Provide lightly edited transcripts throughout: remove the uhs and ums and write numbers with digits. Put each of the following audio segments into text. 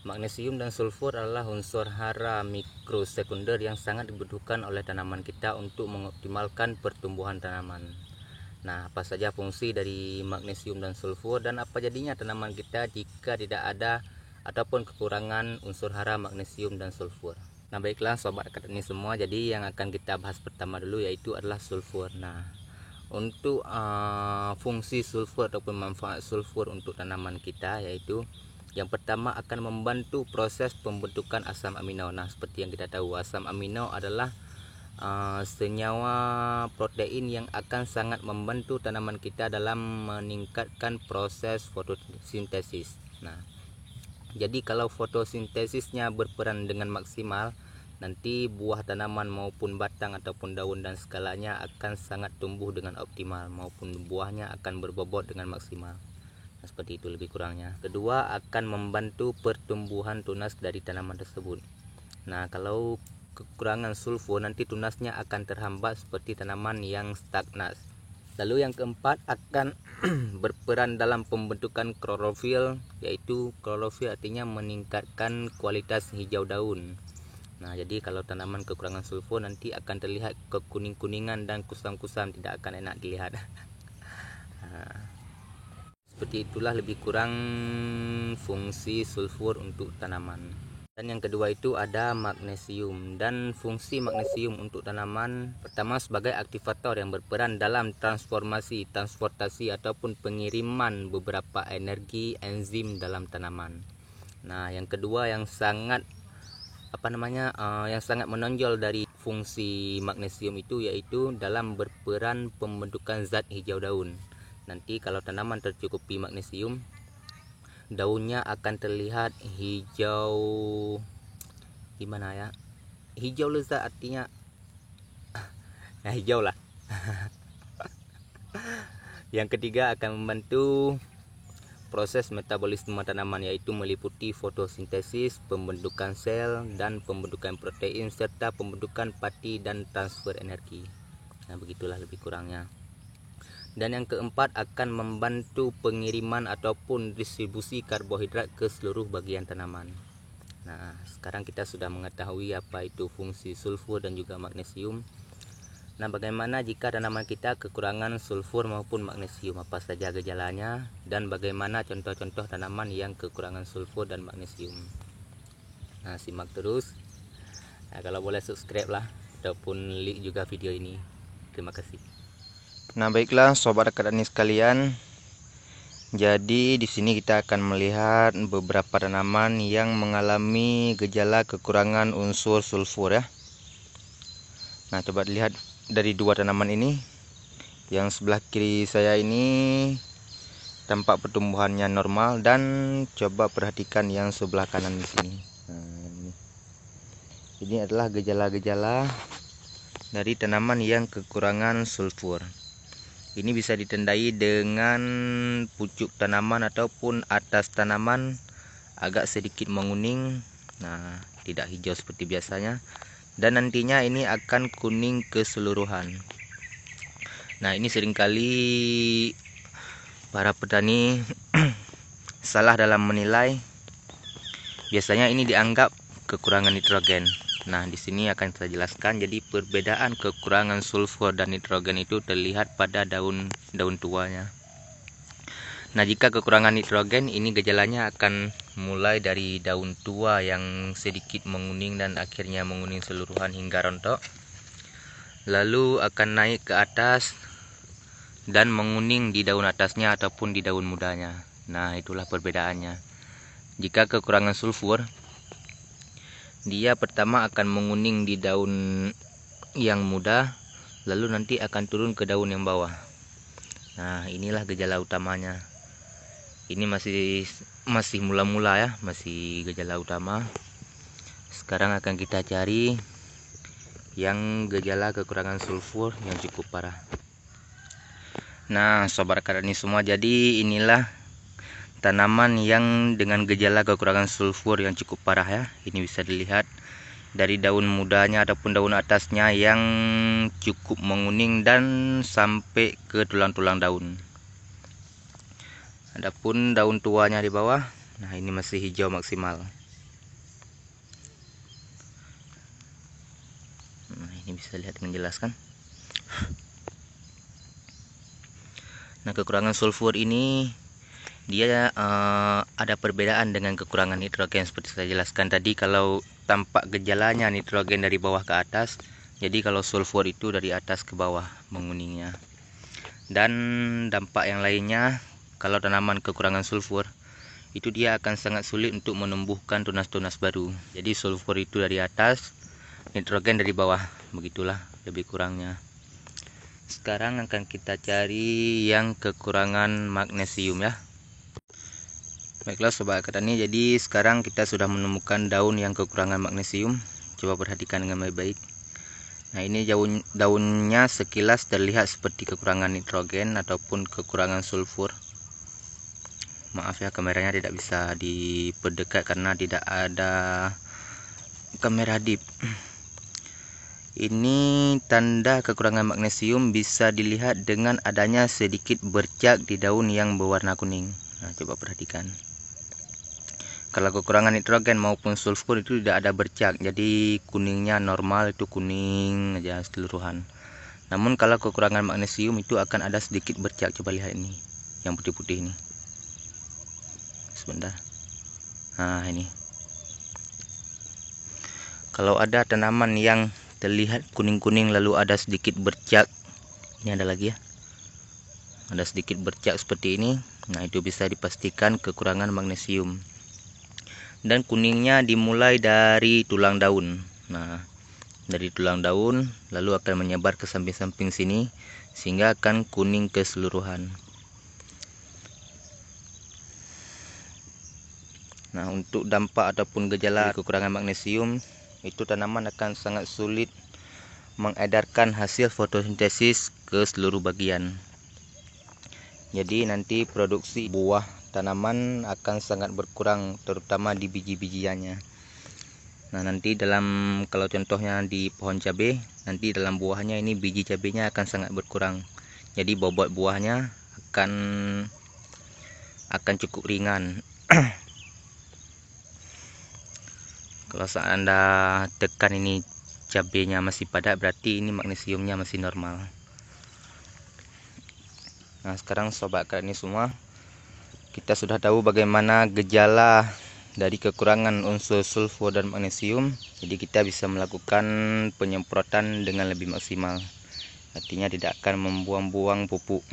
Magnesium dan sulfur adalah unsur hara mikrosekunder yang sangat dibutuhkan oleh tanaman kita untuk mengoptimalkan pertumbuhan tanaman. Nah, apa saja fungsi dari magnesium dan sulfur dan apa jadinya tanaman kita jika tidak ada ataupun kekurangan unsur hara magnesium dan sulfur. Nah, baiklah sobat akademi semua, jadi yang akan kita bahas pertama dulu yaitu adalah sulfur. Nah, untuk fungsi sulfur ataupun manfaat sulfur untuk tanaman kita yaitu yang pertama akan membantu proses pembentukan asam amino. Nah, seperti yang kita tahu, asam amino adalah senyawa protein yang akan sangat membantu tanaman kita dalam meningkatkan proses fotosintesis. Nah, jadi kalau fotosintesisnya berperan dengan maksimal, nanti buah tanaman maupun batang ataupun daun dan segalanya akan sangat tumbuh dengan optimal, maupun buahnya akan berbobot dengan maksimal. Nah, seperti itu lebih kurangnya. Kedua, akan membantu pertumbuhan tunas dari tanaman tersebut. Nah, kalau kekurangan sulfur, nanti tunasnya akan terhambat seperti tanaman yang stagnan. Lalu yang keempat, akan berperan dalam pembentukan klorofil, yaitu klorofil artinya meningkatkan kualitas hijau daun. Nah, jadi kalau tanaman kekurangan sulfur nanti akan terlihat kekuning-kuningan dan kusam-kusam, tidak akan enak dilihat. Seperti itulah lebih kurang fungsi sulfur untuk tanaman. Dan yang kedua itu ada magnesium. Dan fungsi magnesium untuk tanaman pertama sebagai aktivator yang berperan dalam transformasi, transportasi ataupun pengiriman beberapa energi enzim dalam tanaman. Nah, yang kedua yang sangat yang sangat menonjol dari fungsi magnesium itu yaitu dalam berperan pembentukan zat hijau daun. Nanti kalau tanaman tercukupi magnesium, daunnya akan terlihat hijau, gimana ya, hijau lezat artinya hijau lah. Yang ketiga akan membantu proses metabolisme tanaman, yaitu meliputi fotosintesis, pembentukan sel dan pembentukan protein serta pembentukan pati dan transfer energi. Nah, begitulah lebih kurangnya. Dan yang keempat akan membantu pengiriman ataupun distribusi karbohidrat ke seluruh bagian tanaman. Nah, sekarang kita sudah mengetahui apa itu fungsi sulfur dan juga magnesium. Nah, bagaimana jika tanaman kita kekurangan sulfur maupun magnesium? Apa saja gejalanya dan bagaimana contoh-contoh tanaman yang kekurangan sulfur dan magnesium? Nah, simak terus. Nah, kalau boleh subscribe lah ataupun like juga video ini. Terima kasih. Nah, baiklah sobat akademi sekalian. Jadi di sini kita akan melihat beberapa tanaman yang mengalami gejala kekurangan unsur sulfur ya. Nah, coba lihat dari dua tanaman ini. Yang sebelah kiri saya ini tampak pertumbuhannya normal, dan coba perhatikan yang sebelah kanan di sini. Nah, ini adalah gejala-gejala dari tanaman yang kekurangan sulfur. Ini bisa ditandai dengan pucuk tanaman ataupun atas tanaman agak sedikit menguning. Nah, tidak hijau seperti biasanya. Dan nantinya ini akan kuning keseluruhan. Nah, ini seringkali para petani salah dalam menilai. Biasanya ini dianggap kekurangan nitrogen. Nah, di sini akan saya jelaskan. Jadi perbedaan kekurangan sulfur dan nitrogen itu terlihat pada daun tuanya. Nah, jika kekurangan nitrogen, ini gejalanya akan mulai dari daun tua yang sedikit menguning dan akhirnya menguning seluruhan hingga rontok. Lalu akan naik ke atas dan menguning di daun atasnya ataupun di daun mudanya. Nah, itulah perbedaannya. Jika kekurangan sulfur, dia pertama akan menguning di daun yang muda, lalu nanti akan turun ke daun yang bawah. Nah, inilah gejala utamanya. Ini masih mula-mula ya, masih gejala utama. Sekarang akan kita cari yang gejala kekurangan sulfur yang cukup parah. Nah, sobat akademi semua, jadi inilah tanaman yang dengan gejala kekurangan sulfur yang cukup parah ya. Ini bisa dilihat dari daun mudanya ataupun daun atasnya yang cukup menguning dan sampai ke tulang-tulang daun. Adapun daun tuanya di bawah, nah ini masih hijau maksimal. ini bisa lihat dengan jelas kan. Nah, kekurangan sulfur ini dia ada perbedaan dengan kekurangan nitrogen seperti saya jelaskan tadi. Kalau tampak gejalanya nitrogen dari bawah ke atas, jadi kalau sulfur itu dari atas ke bawah menguningnya. Dan dampak yang lainnya, kalau tanaman kekurangan sulfur itu dia akan sangat sulit untuk menumbuhkan tunas-tunas baru. Jadi sulfur itu dari atas, nitrogen dari bawah, begitulah lebih kurangnya. Sekarang akan kita cari yang kekurangan magnesium ya. Baiklah sobat petani, jadi sekarang kita sudah menemukan daun yang kekurangan magnesium. Coba perhatikan dengan baik-baik. Nah, ini daunnya sekilas terlihat seperti kekurangan nitrogen ataupun kekurangan sulfur. Maaf ya, kameranya tidak bisa diperdekat karena tidak ada kamera deep. Ini tanda kekurangan magnesium bisa dilihat dengan adanya sedikit bercak di daun yang berwarna kuning. Nah, coba perhatikan. Kalau kekurangan nitrogen maupun sulfur itu tidak ada bercak, jadi kuningnya normal, itu kuning aja keseluruhan. Namun kalau kekurangan magnesium itu akan ada sedikit bercak. Coba lihat ini, yang putih-putih ini. Sebentar. Nah, ini. Kalau ada tanaman yang terlihat kuning-kuning lalu ada sedikit bercak, ini ada lagi ya, ada sedikit bercak seperti ini. Nah, itu bisa dipastikan kekurangan magnesium. Dan kuningnya dimulai dari tulang daun. Nah, dari tulang daun lalu akan menyebar ke samping-samping sini sehingga akan kuning keseluruhan. Nah, untuk dampak ataupun gejala kekurangan magnesium, itu tanaman akan sangat sulit mengedarkan hasil fotosintesis ke seluruh bagian. Jadi nanti produksi buah tanaman akan sangat berkurang, terutama di biji-bijiannya. Nah, nanti kalau contohnya di pohon cabai, nanti dalam buahnya ini biji cabainya akan sangat berkurang. Jadi bobot buahnya akan cukup ringan. Kalau saat Anda tekan ini cabenya masih padat, berarti ini magnesiumnya masih normal. Nah, sekarang sobat petani semua, kita sudah tahu bagaimana gejala dari kekurangan unsur sulfur dan magnesium. Jadi kita bisa melakukan penyemprotan dengan lebih maksimal. Artinya tidak akan membuang-buang pupuk.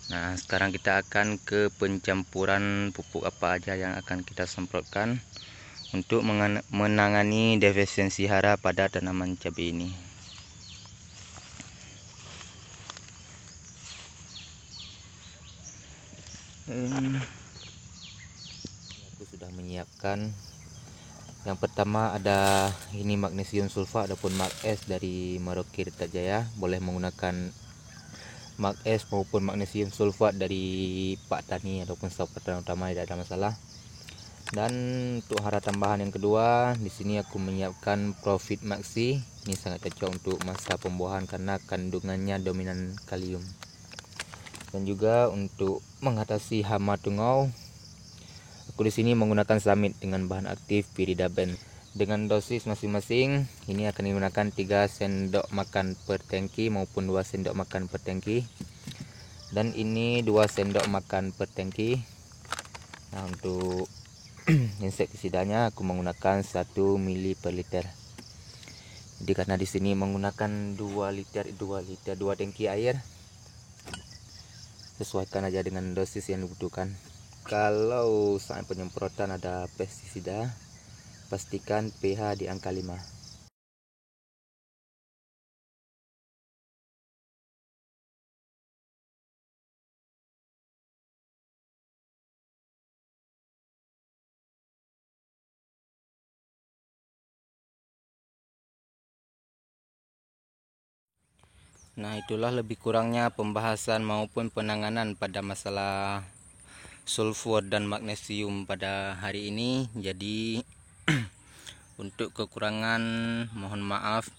Nah, sekarang kita akan ke pencampuran pupuk apa aja yang akan kita semprotkan untuk menangani defisiensi hara pada tanaman cabai ini. Aku sudah menyiapkan. Yang pertama ada ini magnesium sulfat ataupun Mag-S dari Maroki Tirta Jaya. Boleh menggunakan Mag-S maupun magnesium sulfat dari Pak Tani ataupun staf petani utama, tidak ada masalah. Dan untuk hara tambahan yang kedua, di sini aku menyiapkan Profit Maxi. Ini sangat cocok untuk masa pembuahan karena kandungannya dominan kalium. Dan juga untuk mengatasi hama tungau, aku di sini menggunakan Samit dengan bahan aktif Piridaben. Dengan dosis masing-masing, ini akan digunakan 3 sendok makan per tangki maupun 2 sendok makan per tangki. Dan ini 2 sendok makan per tangki. Nah, untuk insektisidanya aku menggunakan 1 mili per liter. Jadi karena di sini menggunakan 2 liter 2 tangki air, sesuaikan aja dengan dosis yang dibutuhkan. Kalau saat penyemprotan ada pestisida, pastikan pH di angka 5. Nah, itulah lebih kurangnya pembahasan maupun penanganan pada masalah sulfur dan magnesium pada hari ini. Jadi untuk kekurangan mohon maaf,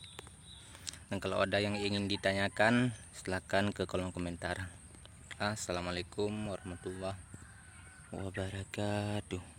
dan kalau ada yang ingin ditanyakan silahkan ke kolom komentar. Assalamualaikum warahmatullahi wabarakatuh.